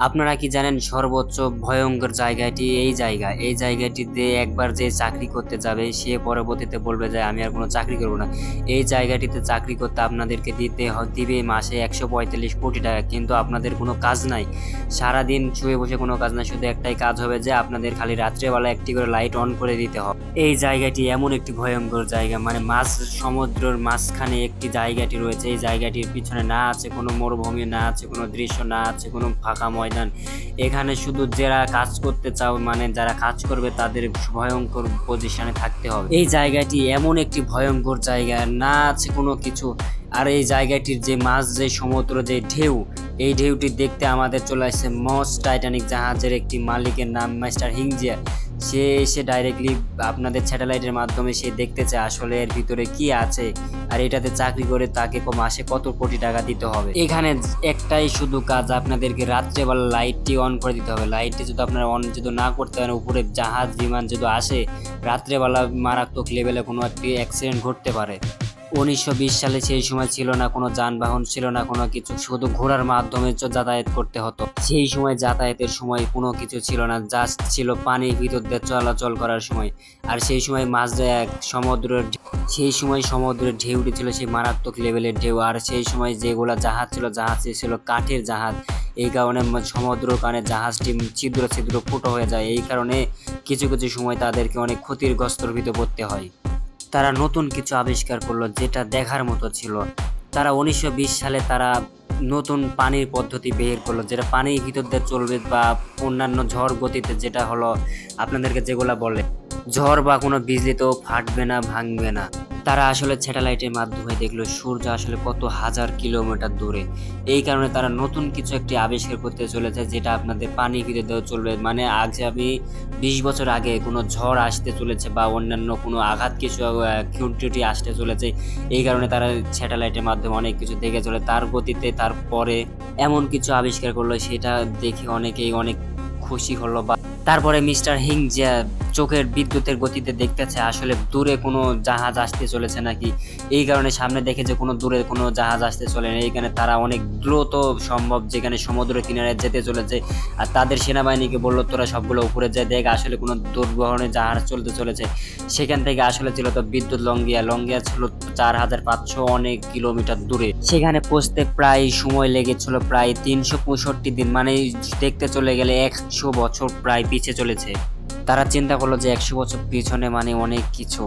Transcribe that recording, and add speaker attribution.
Speaker 1: আপনারা কি জানেন সর্বোচ্চ ভয়ঙ্কর জায়গাটি এই জায়গাটিতে একবার যে চাকরি করতে যাবে সে পরবর্তীতে বলবে যে আমি আর কোনো চাকরি করব না। এই জায়গাটিতে চাকরি করতে আপনাদেরকে দিবে মাসে ১৪৫ কোটি টাকা, কিন্তু আপনাদের কোনো কাজ নাই। সারাদিন শুয়ে বসে কোনো কাজ নাই, শুধু একটাই কাজ হবে যে আপনাদের খালি রাত্রেবেলা একটি করে লাইট অন করে দিতে হবে। এই জায়গাটি এমন একটি ভয়ঙ্কর জায়গা, মানে সমুদ্রের মাঝখানে একটি জায়গাটি রয়েছে। এই জায়গাটির পিছনে না আছে কোনো মরুভূমি, না আছে কোনো দৃশ্য, না আছে কোনো ফাঁকা ময়দান। এখানে শুধু যারা কাজ করতে চাও, মানে যারা কাজ করবে তাদের ভয়ঙ্কর পজিশনে থাকতে হবে। এই জায়গাটি এমন একটি ভয়ঙ্কর জায়গা, না আছে কোনো কিছু। আর এই জায়গাটির যে মাছ, যে সমুদ্র, যে ঢেউ, এই ঢেউটি দেখতে আমাদের চলে আসছে মস টাইটানিক জাহাজের একটি মালিকের নাম মিস্টার হিংজিয়া। সে এসে ডাইরেক্টলি আপনাদের স্যাটেলাইটের মাধ্যমে সে দেখতে চায় আসলে এর ভিতরে কি আছে, আর এটাতে চাকরি করে তাকে মাসে কত কোটি টাকা দিতে হবে। এখানে একটাই শুধু কাজ, আপনাদেরকে রাত্রেবেলা লাইটটি অন করে দিতে হবে। লাইটটি যদি আপনারা অন যদি না করতে পারেন, উপরে জাহাজ বিমান যদি আসে, রাত্রেবেলা মারাত্মক লেভেলে কোনো একটি অ্যাক্সিডেন্ট ঘটতে পারে। ১৯২০ সালে সেই সময় ছিল না কোনো যানবাহন, ছিল না কোনো কিছু, শুধু ঘোড়ার মাধ্যমে যাতায়াত করতে হতো। সেই সময় যাতায়াতের সময় কোনো কিছু ছিল না, জাস্ট ছিল পানির ভিতর দিয়ে চলাচল করার সময়। আর সেই সময় সমুদ্রের ঢেউটি ছিল সেই মারাত্মক লেভেলের ঢেউ। আর সেই সময় যেগুলা জাহাজ ছিল কাঠের জাহাজ। এই কারণে সমুদ্রের কারণে জাহাজটি ছিদ্র ছিদ্র ফুটো হয়ে যায়। এই কারণে কিছু কিছু সময় তাদেরকে অনেক ক্ষতিগ্রস্তর ভিতর পড়তে হয়। তারা নতুন কিছু আবিষ্কার করলো যেটা দেখার মতো ছিল। তারা ১৯২০ সালে তারা নতুন পানির পদ্ধতি বের করলো, যেটা পানির ভিতর দিয়ে চলবে বা অন্যান্য ঝড় গতিতে, যেটা হলো আপনাদেরকে যেগুলা বলে ঝড় বা কোনো বিজলিতেও ফাটবে না, ভাঙবে না। তারা আসলে স্যাটেলাইটের মাধ্যমে দেখলো সূর্য আসলে কত হাজার কিলোমিটার দূরে। এই কারণে তারা নতুন কিছু একটি আবিষ্কার করতে চলেছে, যেটা আপনাদের পানির ভিতর দিয়েও চলবে। মানে আগামী ২০ বছর আগে কোনো ঝড় আসতে চলেছে বা অন্যান্য কোনো আঘাত কিছু খুঁটিনাটি আসতে চলেছে। এই কারণে তারা স্যাটেলাইটের মাধ্যমে অনেক কিছু দেখে চলে তার গতিতে। তারপরে এমন কিছু আবিষ্কার করলো, সেটা দেখে অনেকেই অনেক খুশি হলো। বা তারপরে মিস্টার হিং যে চোখের বিদ্যুতের গতিতে দেখতেছে আসলে দূরে কোনো জাহাজ আসতে চলেছে নাকি। এই কারণে সামনে দেখে যে কোনো দূরে কোনো জাহাজ আসতে চলে না। এইখানে তারা অনেক দ্রুত সম্ভব যেখানে সমুদ্র কিনারে যেতে চলেছে। আর তাদের সেনাবাহিনীকে বললো তোরা সবগুলো উপরে যায় দেখ আসলে কোনো দুর্বহনে জাহাজ চলতে চলেছে। সেখান থেকে আসলে ছিল তো বিদ্যুৎ লঙ্গিয়া ছিল ৪৫০০ অনেক কিলোমিটার দূরে। সেখানে পৌঁছতে প্রায় সময় লেগেছিল প্রায় ৩৬৫ দিন, মানে দেখতে চলে গেলে ১০০ বছর প্রায় পিছিয়ে চলেছে। তারা চিন্তা করলো যে ১০০ বছর পিছনে মানে অনেক কিছু।